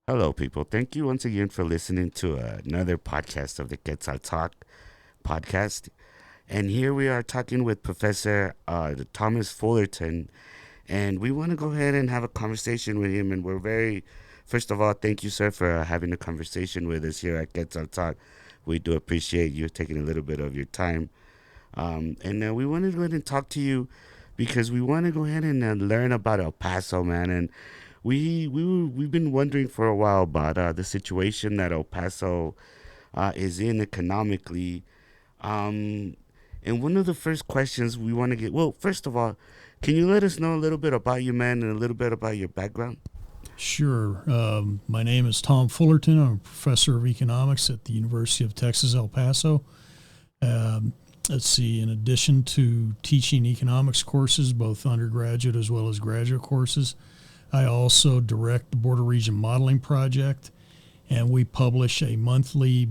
Hello, people. Thank you once again for listening to another podcast of the Quetzal Talk podcast. And here we are talking with Professor Thomas Fullerton. And we want to go ahead and have a conversation with him. And we're first of all, thank you, sir, for having a conversation with us here at Quetzal Talk. We do appreciate you taking a little bit of your time. And we want to go ahead and talk to you because we want to go ahead and learn about El Paso, man. And we've been wondering for a while about the situation that El Paso is in economically. Um, and one of the first questions we want to get, well, first of all, can you let us know a little bit about you, man, and a little bit about your background? Sure. My name is Tom Fullerton. I'm a professor of economics at the University of Texas, El Paso. Let's see, in addition to teaching economics courses, both undergraduate as well as graduate courses, I also direct the Border Region Modeling Project, and we publish a monthly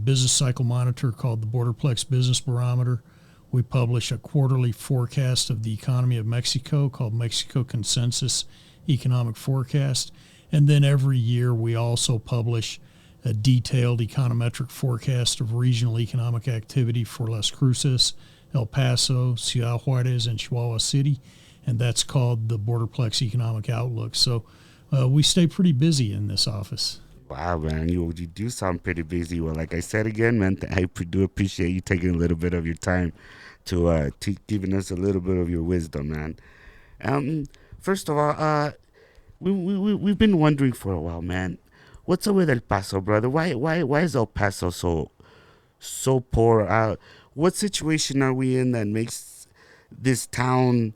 business cycle monitor called the Borderplex Business Barometer. We publish a quarterly forecast of the economy of Mexico called Mexico Consensus Economic Forecast. And then every year we also publish a detailed econometric forecast of regional economic activity for Las Cruces, El Paso, Ciudad Juarez, and Chihuahua City. And that's called the Borderplex Economic Outlook. So we stay pretty busy in this office. Wow, man, you do sound pretty busy. Well, like I said again, man, I do appreciate you taking a little bit of your time to giving us a little bit of your wisdom, man. Um, First of all, we've been wondering for a while, man. What's up with El Paso, brother? Why is El Paso so poor? What situation are we in that makes this town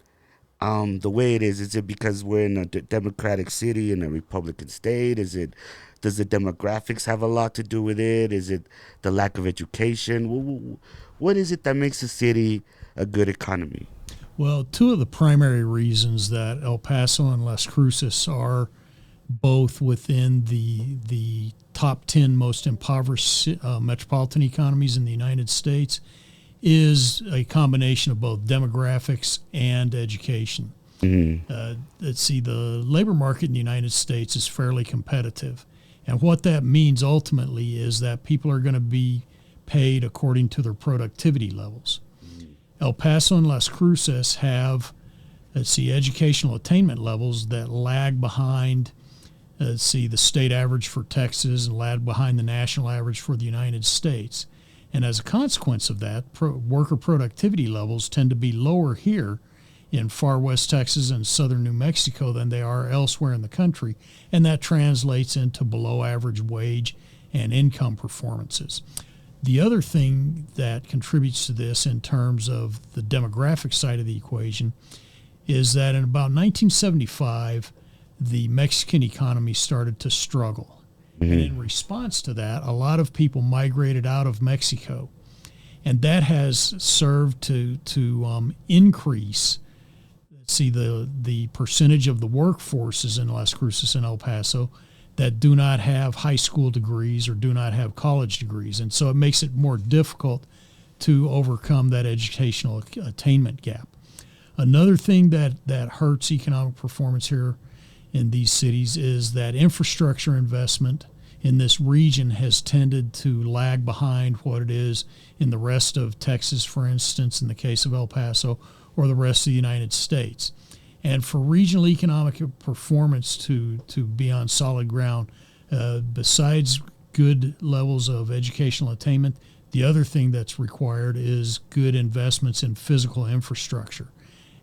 the way it is? Is it because we're in a democratic city in a Republican state? Does the demographics have a lot to do with it? Is it the lack of education? What is it that makes a city a good economy? Well, two of the primary reasons that El Paso and Las Cruces are both within the top 10 most impoverished metropolitan economies in the United States is a combination of both demographics and education. Let's see, the labor market in the United States is fairly competitive. And what that means ultimately is that people are going to be paid according to their productivity levels. El Paso and Las Cruces have, let's see, educational attainment levels that lag behind, let's see, the state average for Texas and lag behind the national average for the United States. And as a consequence of that, worker productivity levels tend to be lower here in far west Texas and southern New Mexico than they are elsewhere in the country, and that translates into below average wage and income performances. The other thing that contributes to this in terms of the demographic side of the equation is that in about 1975, the Mexican economy started to struggle. And in response to that, a lot of people migrated out of Mexico. And that has served to increase, see, the percentage of the workforces in Las Cruces and El Paso that do not have high school degrees or do not have college degrees. And so it makes it more difficult to overcome that educational attainment gap. Another thing that hurts economic performance here in these cities is that infrastructure investment in this region has tended to lag behind what it is in the rest of Texas, for instance, in the case of El Paso, or the rest of the United States. And for regional economic performance to be on solid ground, besides good levels of educational attainment, the other thing that's required is good investments in physical infrastructure.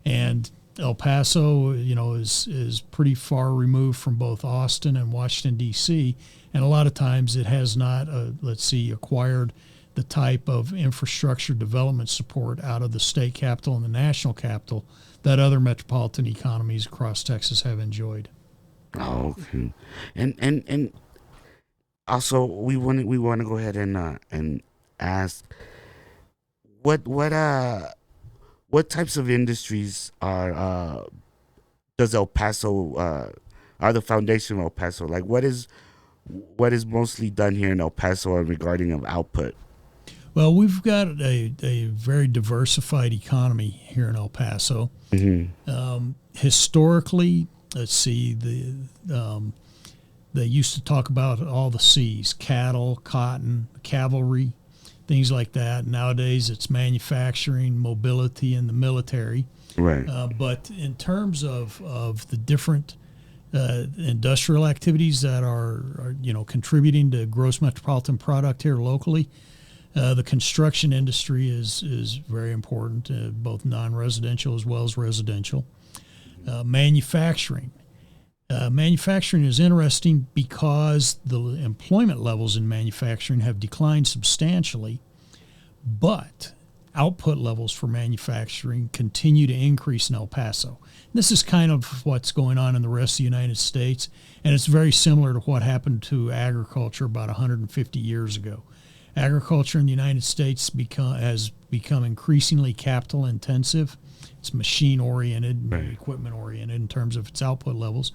And El Paso, is pretty far removed from both Austin and Washington, D.C., and a lot of times it has not, acquired the type of infrastructure development support out of the state capital and the national capital that other metropolitan economies across Texas have enjoyed. Oh, okay. And also we want to go ahead and ask, what types of industries does El Paso are the foundation of El Paso? Like what is mostly done here in El Paso regarding of output? Well, we've got a very diversified economy here in El Paso. Historically, let's see, they used to talk about all the C's: cattle, cotton, cavalry, things like that. Nowadays, it's manufacturing, mobility, and the military. Right. But in terms of the different industrial activities that are contributing to gross metropolitan product here locally, the construction industry is very important, both non-residential as well as residential. Manufacturing. Manufacturing is interesting because the employment levels in manufacturing have declined substantially, but output levels for manufacturing continue to increase in El Paso. This is kind of what's going on in the rest of the United States, and it's very similar to what happened to agriculture about 150 years ago. Agriculture in the United States has become increasingly capital intensive. It's machine oriented, Right. equipment oriented in terms of its output levels.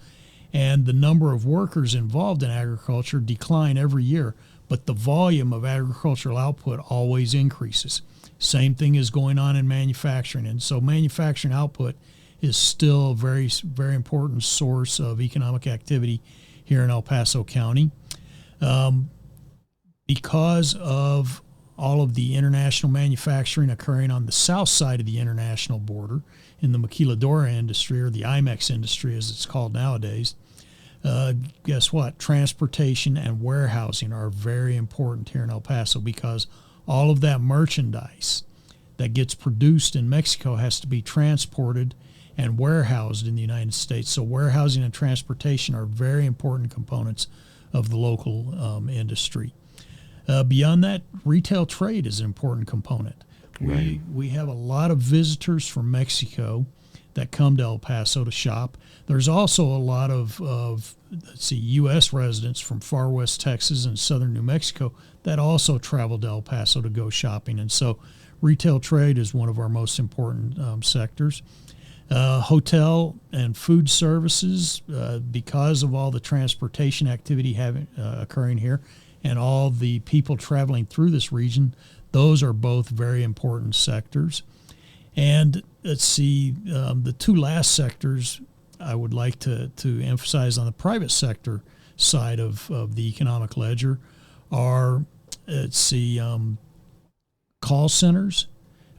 And the number of workers involved in agriculture decline every year, but the volume of agricultural output always increases. Same thing is going on in manufacturing. And so manufacturing output is still a very, very important source of economic activity here in El Paso County. Because of all of the international manufacturing occurring on the south side of the international border in the maquiladora industry, or the IMEX industry as it's called nowadays, guess what? Transportation and warehousing are very important here in El Paso, because all of that merchandise that gets produced in Mexico has to be transported and warehoused in the United States. So warehousing and transportation are very important components of the local industry. Beyond that, retail trade is an important component. Right. We have a lot of visitors from Mexico that come to El Paso to shop. There's also a lot of U.S. residents from far west Texas and southern New Mexico that also travel to El Paso to go shopping. And so retail trade is one of our most important sectors. Hotel and food services, because of all the transportation activity occurring here, and all the people traveling through this region, those are both very important sectors. And let's see, the two last sectors I would like to emphasize on the private sector side of the economic ledger are, call centers.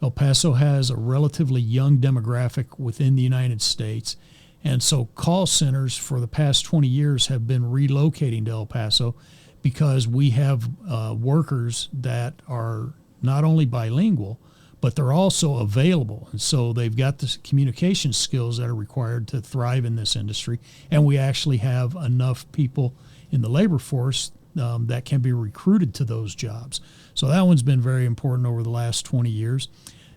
El Paso has a relatively young demographic within the United States, and so call centers for the past 20 years have been relocating to El Paso because we have workers that are not only bilingual, but they're also available. And so they've got the communication skills that are required to thrive in this industry. And we actually have enough people in the labor force that can be recruited to those jobs. So that one's been very important over the last 20 years.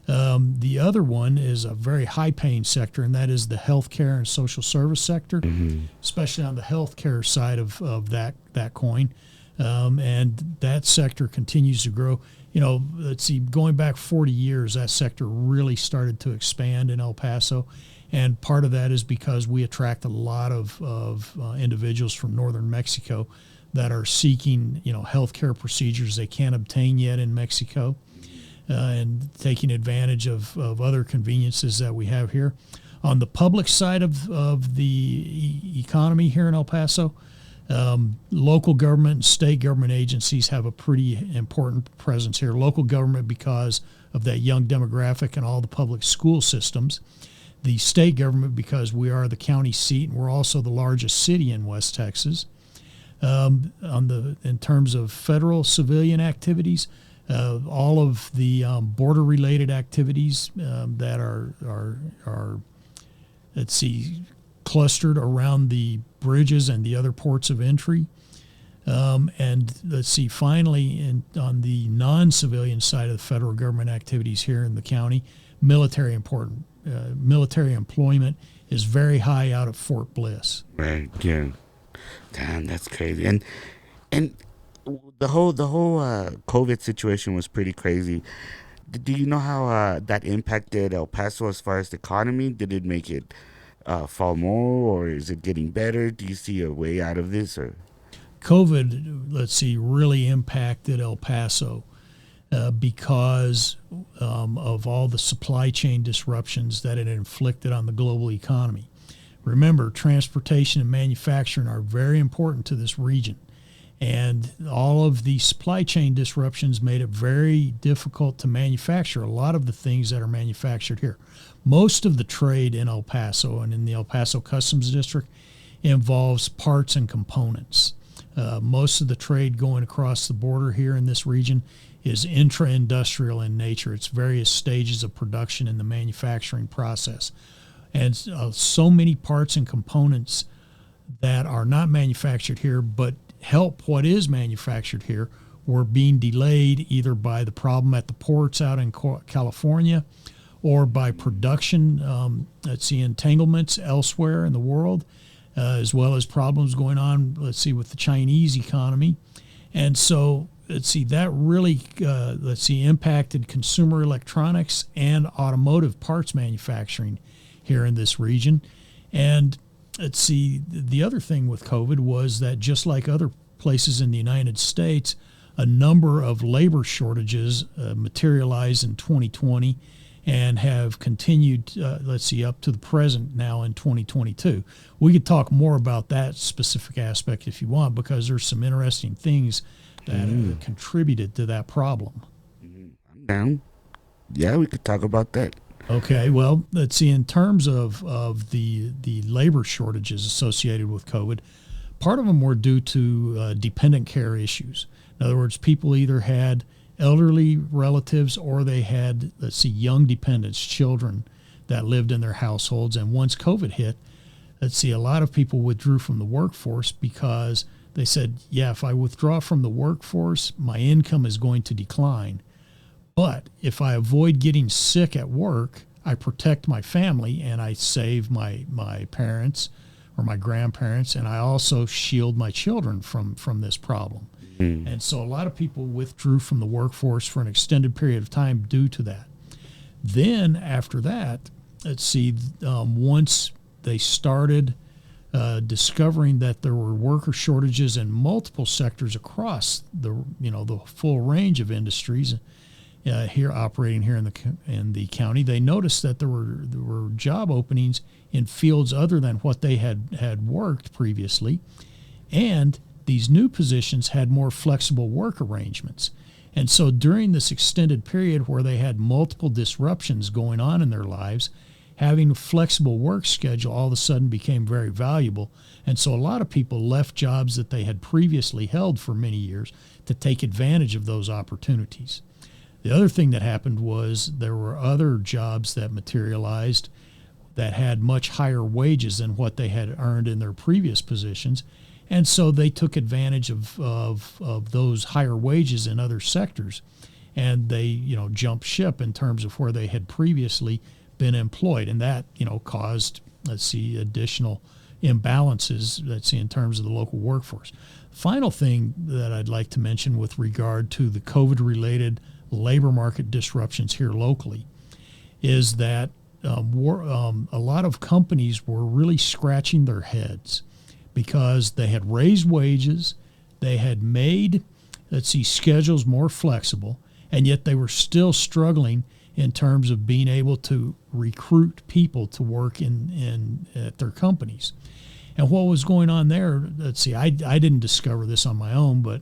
The other one is a very high-paying sector, and that is the healthcare and social service sector, especially on the healthcare side of that coin. And that sector continues to grow. Let's see, going back 40 years, that sector really started to expand in El Paso. And part of that is because we attract a lot of individuals from northern Mexico that are seeking, healthcare procedures they can't obtain yet in Mexico, and taking advantage of other conveniences that we have here. On the public side of the economy here in El Paso, local government and state government agencies have a pretty important presence here. Local government because of that young demographic and all the public school systems. The state government because we are the county seat and we're also the largest city in West Texas. In terms of federal civilian activities, all of the border-related activities that are clustered around the bridges and the other ports of entry. And finally, on the non-civilian side of the federal government activities here in the county, military employment is very high out of Fort Bliss. Right. Yeah. Damn, that's crazy. And the whole COVID situation was pretty crazy. Do you know how that impacted El Paso as far as the economy? Did it make it fall more, or is it getting better? Do you see a way out of this, or? COVID, let's see, really impacted El Paso because of all the supply chain disruptions that it inflicted on the global economy. Remember, transportation and manufacturing are very important to this region. And all of the supply chain disruptions made it very difficult to manufacture a lot of the things that are manufactured here. Most of the trade in El Paso and in the El Paso Customs District involves parts and components. Most of the trade going across the border here in this region is intra-industrial in nature. It's various stages of production in the manufacturing process. And so many parts and components that are not manufactured here but help what is manufactured here were being delayed either by the problem at the ports out in California or by production, entanglements elsewhere in the world, as well as problems going on, with the Chinese economy. And so, that really, impacted consumer electronics and automotive parts manufacturing here in this region. And the other thing with COVID was that just like other places in the United States, a number of labor shortages materialized in 2020 and have continued, up to the present now in 2022. We could talk more about that specific aspect if you want, because there's some interesting things that contributed to that problem. I'm down. Yeah, we could talk about that. Okay, well, in terms of the labor shortages associated with COVID, part of them were due to dependent care issues. In other words, people either had elderly relatives or they had, young dependents, children that lived in their households. And once COVID hit, a lot of people withdrew from the workforce because they said, yeah, if I withdraw from the workforce, my income is going to decline. But if I avoid getting sick at work, I protect my family and I save my parents or my grandparents, and I also shield my children from this problem. And so a lot of people withdrew from the workforce for an extended period of time due to that. Then after that, once they started discovering that there were worker shortages in multiple sectors across the full range of industries here operating here in the county, they noticed that there were job openings in fields other than what they had worked previously, and these new positions had more flexible work arrangements. And so during this extended period where they had multiple disruptions going on in their lives, having a flexible work schedule all of a sudden became very valuable. And so a lot of people left jobs that they had previously held for many years to take advantage of those opportunities. The other thing that happened was there were other jobs that materialized that had much higher wages than what they had earned in their previous positions. And so they took advantage of those higher wages in other sectors, and they jumped ship in terms of where they had previously been employed, and that caused additional imbalances in terms of the local workforce. Final thing that I'd like to mention with regard to the COVID-related labor market disruptions here locally is that a lot of companies were really scratching their heads because they had raised wages, they had made, schedules more flexible, and yet they were still struggling in terms of being able to recruit people to work at their companies. And what was going on there, I didn't discover this on my own, but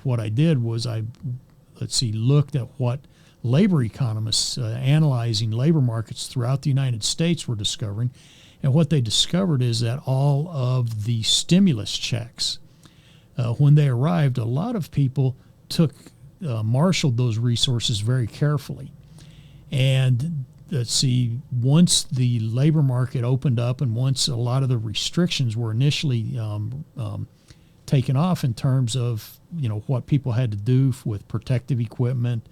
what I did was I looked at what labor economists analyzing labor markets throughout the United States were discovering. And what they discovered is that all of the stimulus checks, when they arrived, a lot of people marshaled those resources very carefully. And once the labor market opened up and once a lot of the restrictions were initially taken off in terms of what people had to do with protective equipment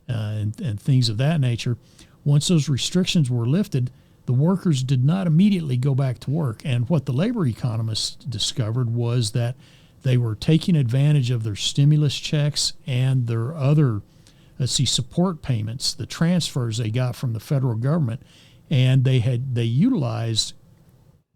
and things of that nature, once those restrictions were lifted, the workers did not immediately go back to work. And what the labor economists discovered was that they were taking advantage of their stimulus checks and their other support payments, the transfers they got from the federal government, and they utilized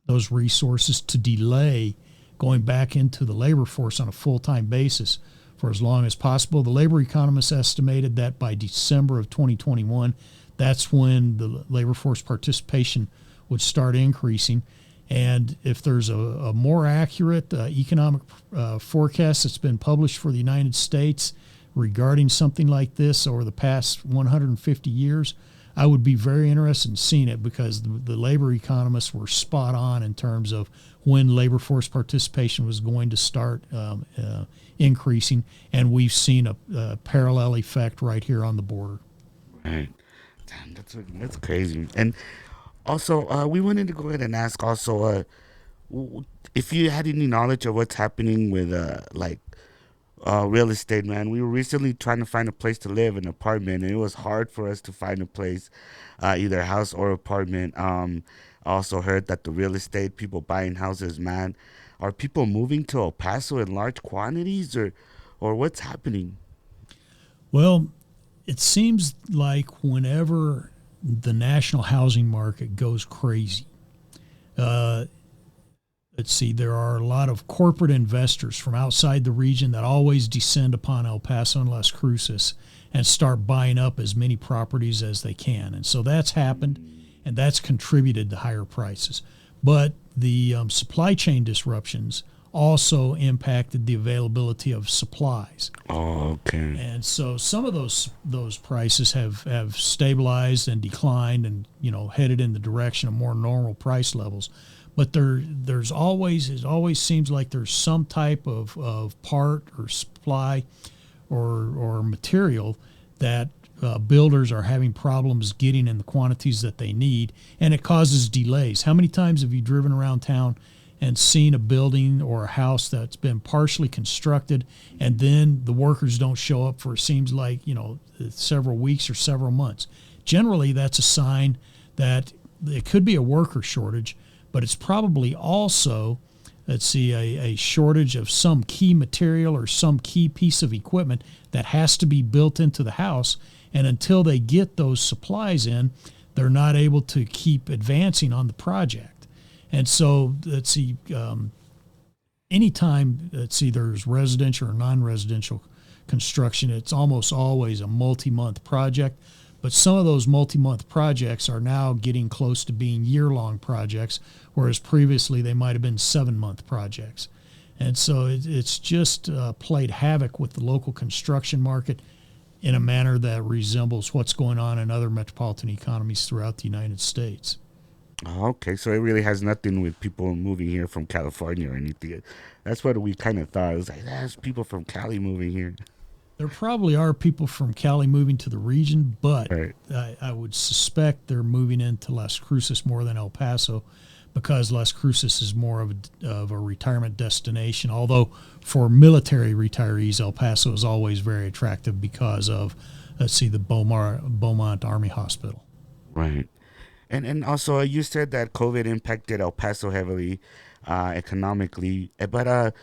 those resources to delay going back into the labor force on a full-time basis for as long as possible. The labor economists estimated that by December of 2021, that's when the labor force participation would start increasing. And if there's a more accurate economic forecast that's been published for the United States regarding something like this over the past 150 years, I would be very interested in seeing it, because the labor economists were spot on in terms of when labor force participation was going to start increasing, and we've seen a parallel effect right here on the border. Right. Damn, that's crazy. And also, we wanted to go ahead and ask also if you had any knowledge of what's happening with real estate, man. We were recently trying to find a place to live, an apartment, and it was hard for us to find a place, either house or apartment. I also heard that the real estate people buying houses, man, are people moving to El Paso in large quantities, or what's happening? Well, it seems like whenever the national housing market goes crazy, there are a lot of corporate investors from outside the region that always descend upon El Paso and Las Cruces and start buying up as many properties as they can. And so that's happened, and that's contributed to higher prices. But the supply chain disruptions also impacted the availability of supplies. Oh, okay. And so some of those prices have stabilized and declined, and headed in the direction of more normal price levels. But it always seems like there's some type of part or supply or material that builders are having problems getting in the quantities that they need, and it causes delays. How many times have you driven around town and seen a building or a house that's been partially constructed, and then the workers don't show up for, it seems like, several weeks or several months? Generally, that's a sign that it could be a worker shortage, but it's probably also, a shortage of some key material or some key piece of equipment that has to be built into the house. And until they get those supplies in, they're not able to keep advancing on the project. And so, anytime, there's residential or non-residential construction, it's almost always a multi-month project. But some of those multi-month projects are now getting close to being year-long projects, whereas previously they might have been 7-month projects. And so it's just played havoc with the local construction market in a manner that resembles what's going on in other metropolitan economies throughout the United States. Okay, so it really has nothing with people moving here from California or anything. That's what we kind of thought. It was like, there's people from Cali moving here. There probably are people from Cali moving to the region, but Right. I would suspect they're moving into Las Cruces more than El Paso, because Las Cruces is more of a retirement destination. Although for military retirees, El Paso is always very attractive because of, the Beaumont Army Hospital. Right. And also, you said that COVID impacted El Paso heavily economically, but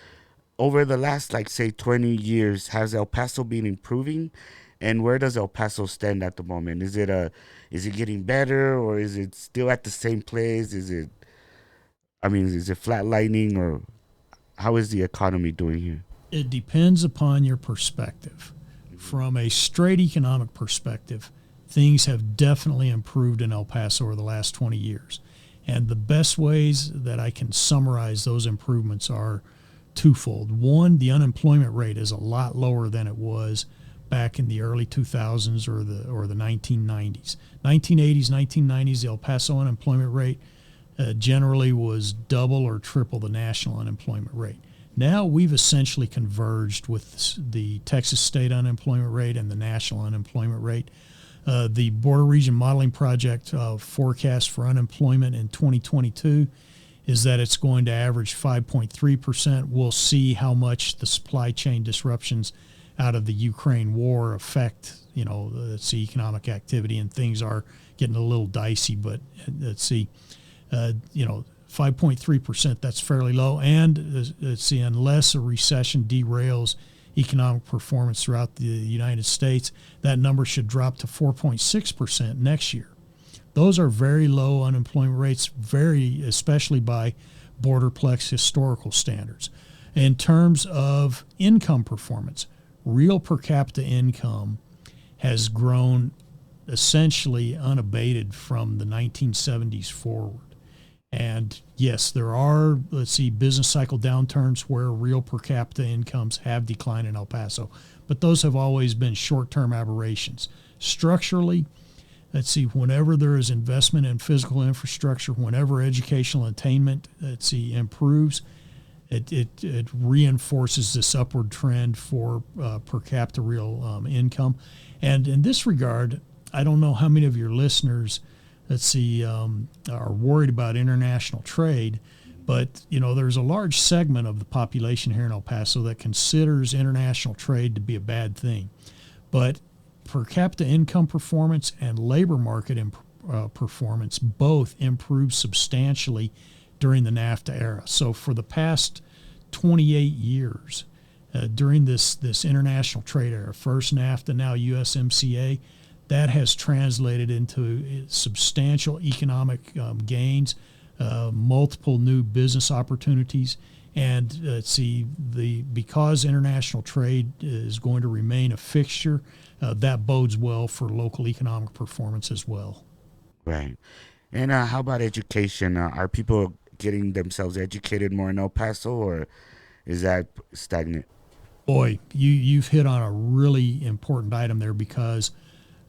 over the last, 20 years, has El Paso been improving? And where does El Paso stand at the moment? Is it getting better, or is it still at the same place? Is it flatlining, or how is the economy doing here? It depends upon your perspective. From a straight economic perspective, things have definitely improved in El Paso over the last 20 years. And the best ways that I can summarize those improvements are twofold. One, the unemployment rate is a lot lower than it was back in the early 2000s or the 1990s. 1980s, 1990s, the El Paso unemployment rate generally was double or triple the national unemployment rate. Now we've essentially converged with the Texas state unemployment rate and the national unemployment rate. The Border Region Modeling Project forecast for unemployment in 2022 is that it's going to average 5.3%. We'll see how much the supply chain disruptions out of the Ukraine war affect, economic activity, and things are getting a little dicey, but 5.3%, that's fairly low. And unless a recession derails economic performance throughout the United States, that number should drop to 4.6% next year. Those are very low unemployment rates, especially by Borderplex historical standards. In terms of income performance, real per capita income has grown essentially unabated from the 1970s forward. And yes, there are, business cycle downturns where real per capita incomes have declined in El Paso, but those have always been short-term aberrations. Structurally, whenever there is investment in physical infrastructure, whenever educational attainment, improves, it reinforces this upward trend for per capita real income. And in this regard, I don't know how many of your listeners, are worried about international trade, but, there's a large segment of the population here in El Paso that considers international trade to be a bad thing. But per capita income performance and labor market performance both improved substantially during the NAFTA era. So for the past 28 years, during this international trade era, first NAFTA, now USMCA, that has translated into substantial economic gains, multiple new business opportunities, and because international trade is going to remain a fixture, that bodes well for local economic performance as well. Right. And how about education? Are people getting themselves educated more in El Paso, or is that stagnant? Boy, you've hit on a really important item there, because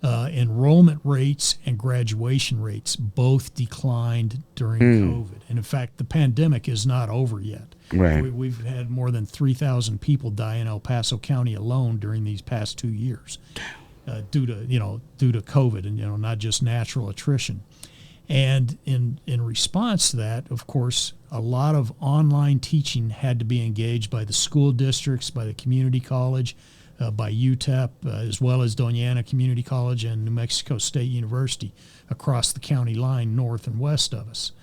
enrollment rates and graduation rates both declined during COVID. And in fact, the pandemic is not over yet. Right. We've had more than 3,000 people die in El Paso County alone during these past 2 years due to COVID and, not just natural attrition. And in response to that, of course, a lot of online teaching had to be engaged by the school districts, by the community college, by UTEP, as well as Doña Ana Community College and New Mexico State University across the county line north and west of us.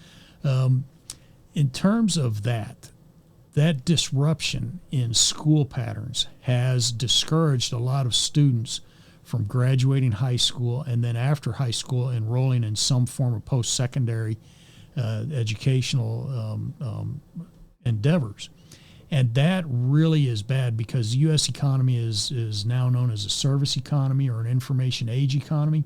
In terms of that disruption in school patterns has discouraged a lot of students from graduating high school and then after high school enrolling in some form of post-secondary educational endeavors. And that really is bad, because the U.S. economy is now known as a service economy or an information age economy.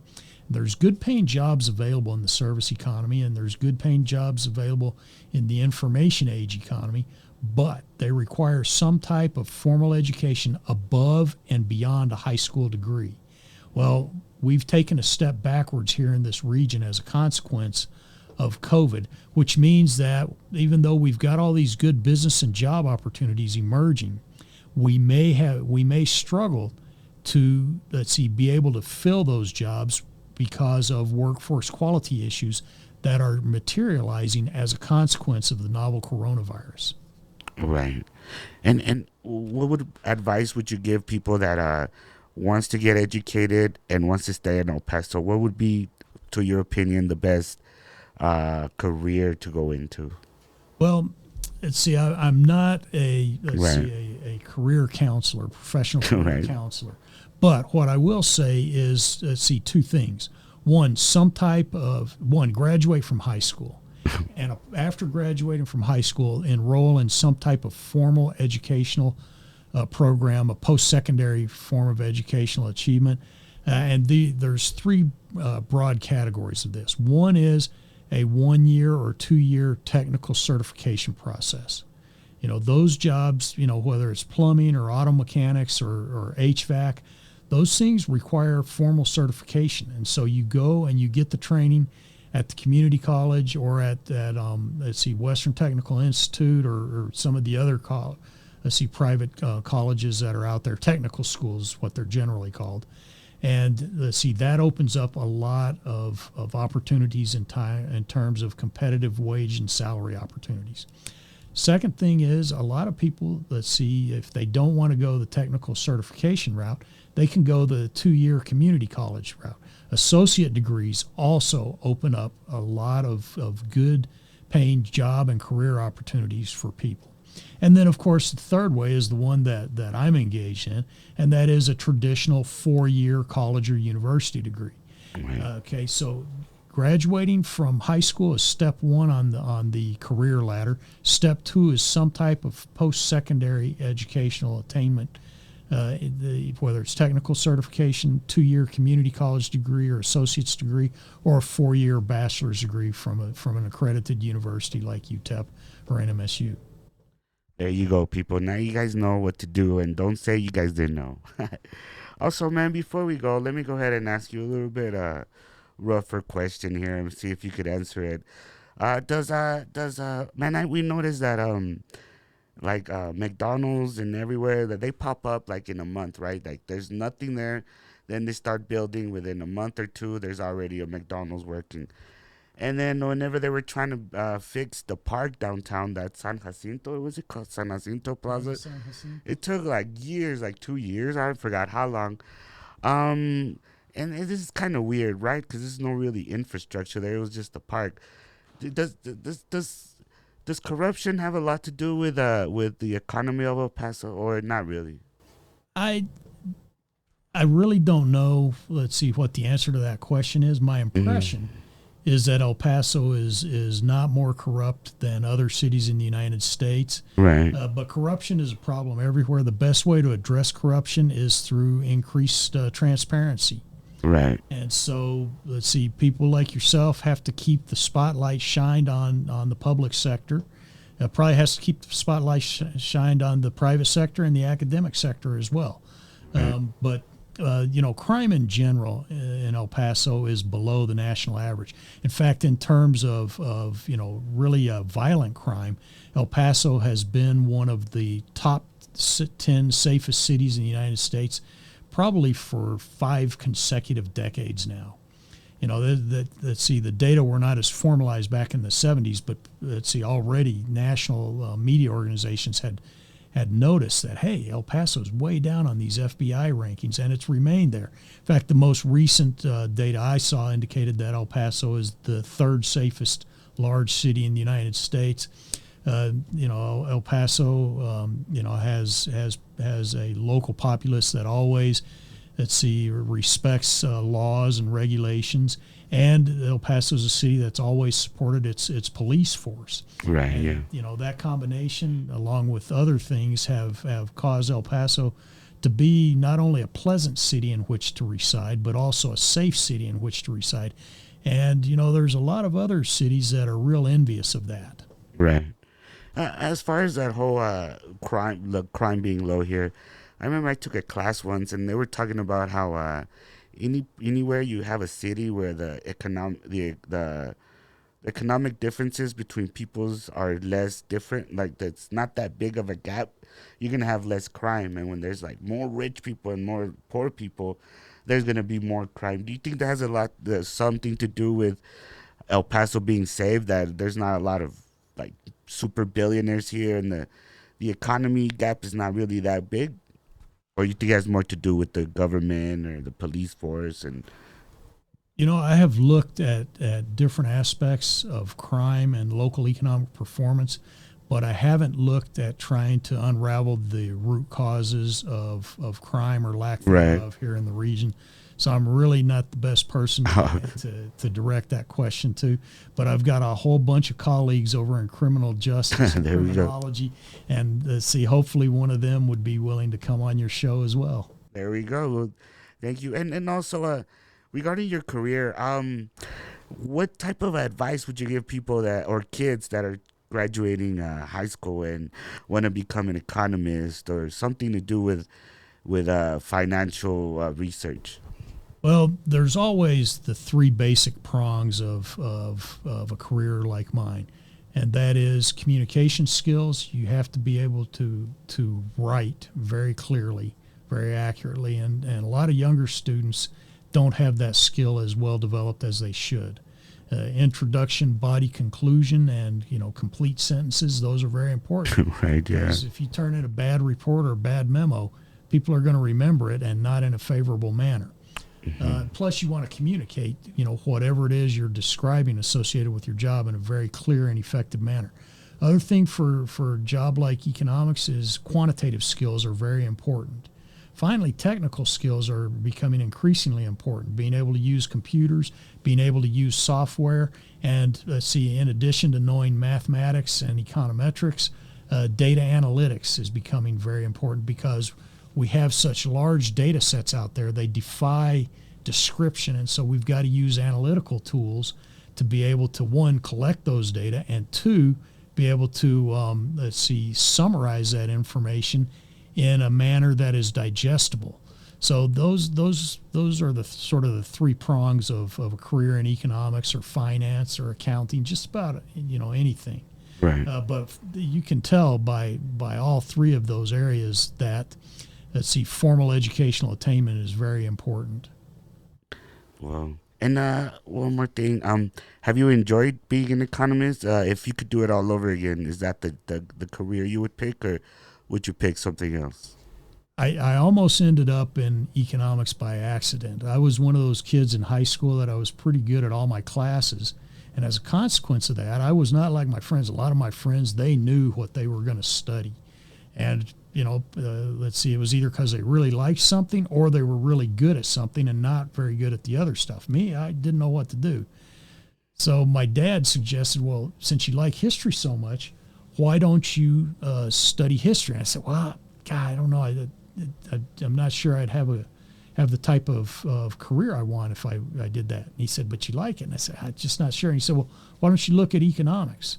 There's good paying jobs available in the service economy, and there's good paying jobs available in the information age economy, but they require some type of formal education above and beyond a high school degree. Well, we've taken a step backwards here in this region as a consequence of COVID, which means that even though we've got all these good business and job opportunities emerging, we may struggle to be able to fill those jobs because of workforce quality issues that are materializing as a consequence of the novel coronavirus. Right. And what advice would you give people that wants to get educated and wants to stay in El Paso? What would be, to your opinion, the best career to go into? Well, I'm not a career counselor, professional career counselor. But what I will say is, two things. One, graduate from high school. And after graduating from high school, enroll in some type of formal educational program, a post-secondary form of educational achievement. There's three broad categories of this. One is a 1 year or 2 year technical certification process. Those jobs, whether it's plumbing or auto mechanics or HVAC, those things require formal certification. And so you go and you get the training at the community college or at Western Technical Institute or some of the other private colleges that are out there. Technical schools is what they're generally called. And that opens up a lot of opportunities in terms of competitive wage and salary opportunities. Second thing is, a lot of people, if they don't want to go the technical certification route, they can go the 2 year community college route. Associate degrees also open up a lot of good paying job and career opportunities for people. And then, of course, the third way is the one that I'm engaged in, and that is a traditional 4-year college or university degree. Right. Okay, so graduating from high school is step one on the career ladder. Step two is some type of post-secondary educational attainment, whether it's technical certification, 2-year community college degree or associate's degree, or a 4-year bachelor's degree from an accredited university like UTEP or NMSU. There you go, people. Now you guys know what to do, and don't say you guys didn't know. Also, man, before we go, let me go ahead and ask you a little bit rougher question here and see if you could answer it. We noticed that McDonald's and everywhere that they pop up like in a month, right? Like there's nothing there, then they start building within a month or two. There's already a McDonald's working, and then whenever they were trying to fix the park downtown, that San Jacinto, was it called San Jacinto Plaza? San Jacinto. It took like years, like 2 years. I forgot how long. Um, this is kind of weird, right? Because there's no really infrastructure there. It was just a park. Does corruption have a lot to do with the economy of El Paso, or not really? I really don't know. Let's see what the answer to that question is. My impression is that El Paso is not more corrupt than other cities in the United States. Right. But corruption is a problem everywhere. The best way to address corruption is through increased transparency. Right. And so, let's see, people like yourself have to keep the spotlight shined on the public sector. Probably has to keep the spotlight shined on the private sector and the academic sector as well. But crime in general in El Paso is below the national average. In fact, in terms of really violent crime, El Paso has been one of the top 10 safest cities in the United States, probably for 5 consecutive decades now. Let's see, the data were not as formalized back in the 70s, but let's see, already national media organizations had noticed that, hey, El Paso's way down on these FBI rankings, and it's remained there. In fact, the most recent data I saw indicated that El Paso is the 3rd safest large city in the United States. El Paso, has a local populace that always, respects laws and regulations, and El Paso is a city that's always supported its police force. Right. And, Yeah. That combination, along with other things, have caused El Paso to be not only a pleasant city in which to reside, but also a safe city in which to reside. And there's a lot of other cities that are real envious of that. Right. As far as that whole crime being low here, I remember I took a class once, and they were talking about how anywhere you have a city where the economic differences between peoples are less different, like that's not that big of a gap, you're gonna have less crime. And when there's like more rich people and more poor people, there's gonna be more crime. Do you think that has something to do with El Paso being safe? That there's not a lot of like super billionaires here, and the economy gap is not really that big? Or you think it has more to do with the government or the police force? And I have looked at different aspects of crime and local economic performance, but I haven't looked at trying to unravel the root causes of crime or lack thereof here in the region. So I'm really not the best person to direct that question to. But I've got a whole bunch of colleagues over in criminal justice and criminology, and hopefully one of them would be willing to come on your show as well. There we go. Well, thank you. And also, regarding your career, what type of advice would you give people or kids that are graduating high school and want to become an economist or something to do with financial research? Well, there's always the 3 basic prongs of a career like mine, and that is communication skills. You have to be able to write very clearly, very accurately, and a lot of younger students don't have that skill as well developed as they should. Introduction, body, conclusion, and complete sentences, those are very important. Right, yeah. Because if you turn in a bad report or a bad memo, people are going to remember it, and not in a favorable manner. Plus, you want to communicate, whatever it is you're describing associated with your job in a very clear and effective manner. Other thing for a job like economics is quantitative skills are very important. Finally, technical skills are becoming increasingly important. Being able to use computers, being able to use software, and in addition to knowing mathematics and econometrics, data analytics is becoming very important because we have such large data sets out there. They defy description, and so we've got to use analytical tools to be able to, one, collect those data, and two, be able to summarize that information in a manner that is digestible. So those are the sort of the three prongs of a career in economics or finance or accounting, just about anything. Right. But you can tell by all three of those areas that formal educational attainment is very important. Well, and one more thing. Have you enjoyed being an economist? If you could do it all over again, is that the career you would pick, or would you pick something else? I almost ended up in economics by accident. I was one of those kids in high school that I was pretty good at all my classes. And as a consequence of that, I was not like my friends. A lot of my friends, they knew what they were going to study. And, it was either because they really liked something or they were really good at something and not very good at the other stuff. Me, I didn't know what to do. So my dad suggested, well, since you like history so much, why don't you study history? And I said, well, God, I don't know. I'm not sure I'd have the type of career I want if I did that. And he said, but you like it. And I said, I'm just not sure. And he said, well, why don't you look at economics?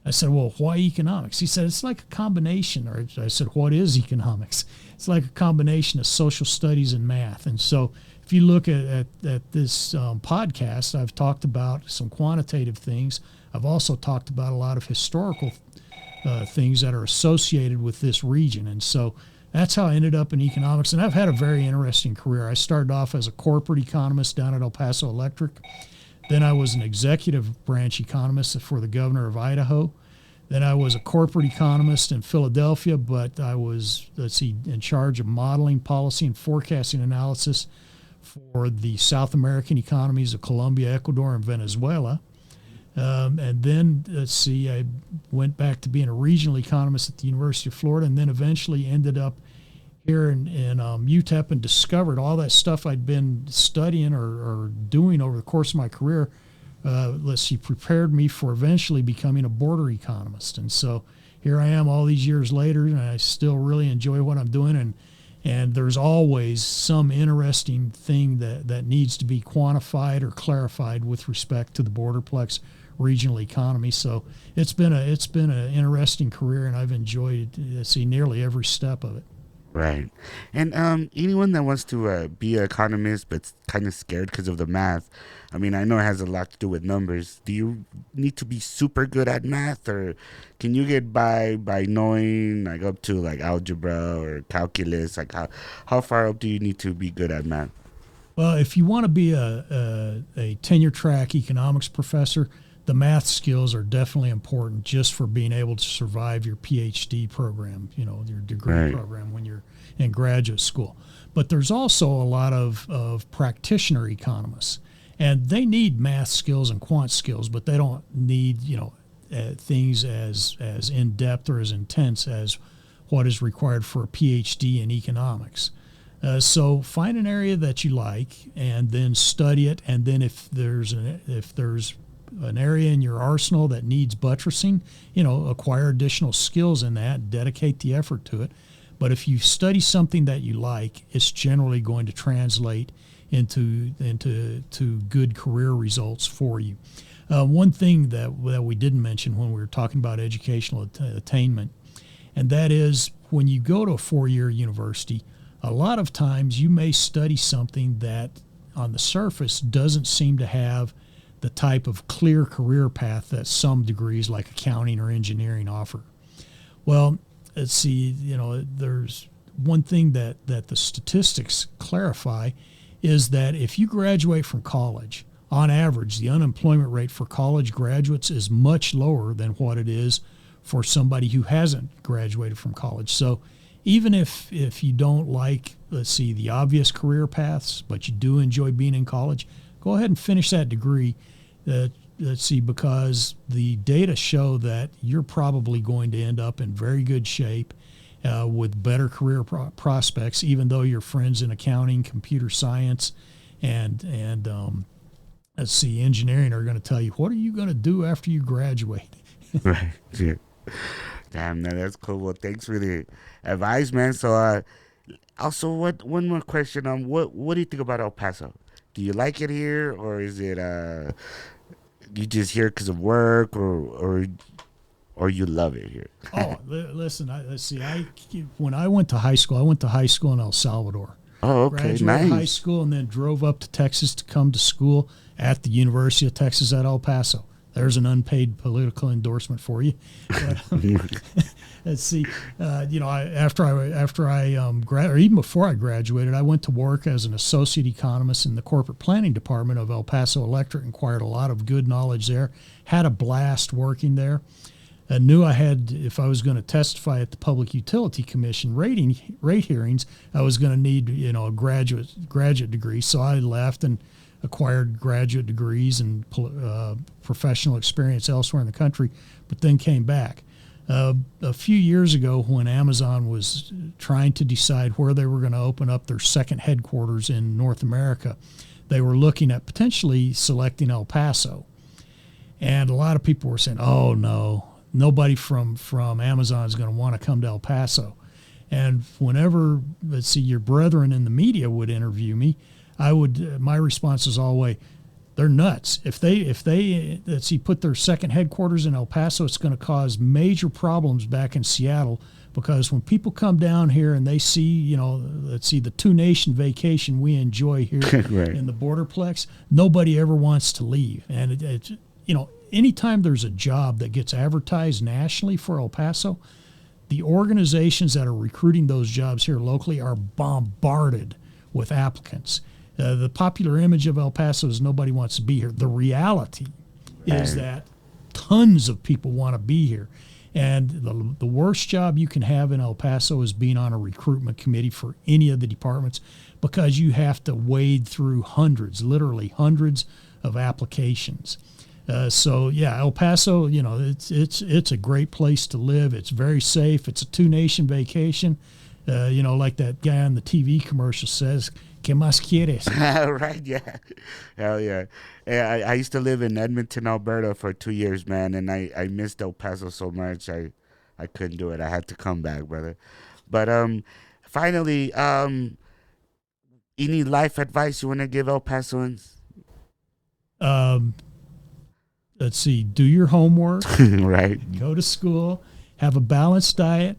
I said, well, why economics? He said, it's like a combination. Or I said, what is economics? It's like a combination of social studies and math. And so if you look at this podcast, I've talked about some quantitative things. I've also talked about a lot of historical things that are associated with this region. And so that's how I ended up in economics. And I've had a very interesting career. I started off as a corporate economist down at El Paso Electric. Then I was an executive branch economist for the governor of Idaho. Then I was a corporate economist in Philadelphia, but I was, in charge of modeling, policy, and forecasting analysis for the South American economies of Colombia, Ecuador, and Venezuela. And then, I went back to being a regional economist at the University of Florida, and then eventually ended up here in UTEP and discovered all that stuff I'd been studying or doing over the course of my career. Prepared me for eventually becoming a border economist. And so here I am all these years later, and I still really enjoy what I'm doing. And there's always some interesting thing that needs to be quantified or clarified with respect to the Borderplex regional economy. So it's been an interesting career, and I've enjoyed nearly every step of it. Right. And anyone that wants to be an economist but's kind of scared because of the math, I mean, I know it has a lot to do with numbers. Do you need to be super good at math, or can you get by knowing like up to like algebra or calculus? Like how far up do you need to be good at math? Well, if you want to be a tenure track economics professor, the math skills are definitely important just for being able to survive your PhD program, your degree program when you're in graduate school. But there's also a lot of practitioner economists, and they need math skills and quant skills, but they don't need, things as in-depth or as intense as what is required for a PhD in economics. So find an area that you like and then study it, and then if there's an area in your arsenal that needs buttressing, acquire additional skills in that, dedicate the effort to it. But if you study something that you like, it's generally going to translate into good career results for you. One thing that we didn't mention when we were talking about educational attainment, and that is when you go to a four-year university, a lot of times you may study something that on the surface doesn't seem to have the type of clear career path that some degrees like accounting or engineering offer. Well, there's one thing that the statistics clarify is that if you graduate from college, on average, the unemployment rate for college graduates is much lower than what it is for somebody who hasn't graduated from college. So even if you don't like, the obvious career paths, but you do enjoy being in college, go ahead and finish that degree. let's see, because the data show that you're probably going to end up in very good shape with better career prospects, even though your friends in accounting, computer science, and let's see, engineering are going to tell you, what are you going to do after you graduate? Right. Yeah. Damn, man, that's cool. Well, thanks for the advice, man. So, also, one more question. What do you think about El Paso? Do you like it here, or is it you just here because of work, or you love it here? Oh, listen, let's see. When I went to high school, in El Salvador. Oh, okay, Graduated high nice. school and then drove up to Texas to come to school at the University of Texas at El Paso. There's an unpaid political endorsement for you. But, let's see. Or even before I graduated, I went to work as an associate economist in the corporate planning department of El Paso Electric. Acquired a lot of good knowledge there. Had a blast working there. I knew I had, if I was going to testify at the Public Utility Commission rate hearings, I was going to need, a graduate degree. So I left and acquired graduate degrees and professional experience elsewhere in the country, but then came back. A few years ago, when Amazon was trying to decide where they were going to open up their second headquarters in North America, they were looking at potentially selecting El Paso. And a lot of people were saying, oh, no, nobody from Amazon is going to want to come to El Paso. And whenever, let's see, your brethren in the media would interview me, my response is always, they're nuts. If they let's see, put their second headquarters in El Paso, it's going to cause major problems back in Seattle, because when people come down here and they see, let's see, the two-nation vacation we enjoy here Right. in the Borderplex, nobody ever wants to leave. And it's anytime there's a job that gets advertised nationally for El Paso, the organizations that are recruiting those jobs here locally are bombarded with applicants. The popular image of El Paso is nobody wants to be here. The reality is that tons of people want to be here. And the worst job you can have in El Paso is being on a recruitment committee for any of the departments, because you have to wade through literally hundreds of applications. So yeah, El Paso, it's a great place to live. It's very safe. It's a two-nation vacation. Like that guy on the TV commercial says, ¿Qué más quieres? Right, yeah. Hell yeah. I used to live in Edmonton, Alberta for 2 years, man, and I missed El Paso so much. I couldn't do it. I had to come back, brother. But finally, any life advice you want to give El Pasoans? Let's see, do your homework, Right. go to school, have a balanced diet.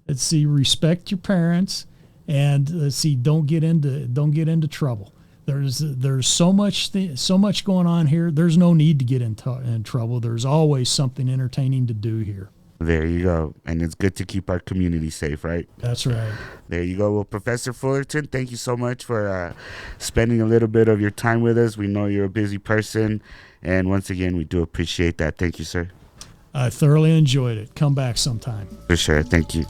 Let's see, respect your parents, and let's see, don't get into trouble. There's so much going on here. There's no need to get in trouble. There's always something entertaining to do here. There you go. And it's good to keep our community safe, right? That's right. There you go. Well, Professor Fullerton, thank you so much for spending a little bit of your time with us. We know you're a busy person, and once again, we do appreciate that. Thank you, sir. I thoroughly enjoyed it. Come back sometime. For sure. Thank you.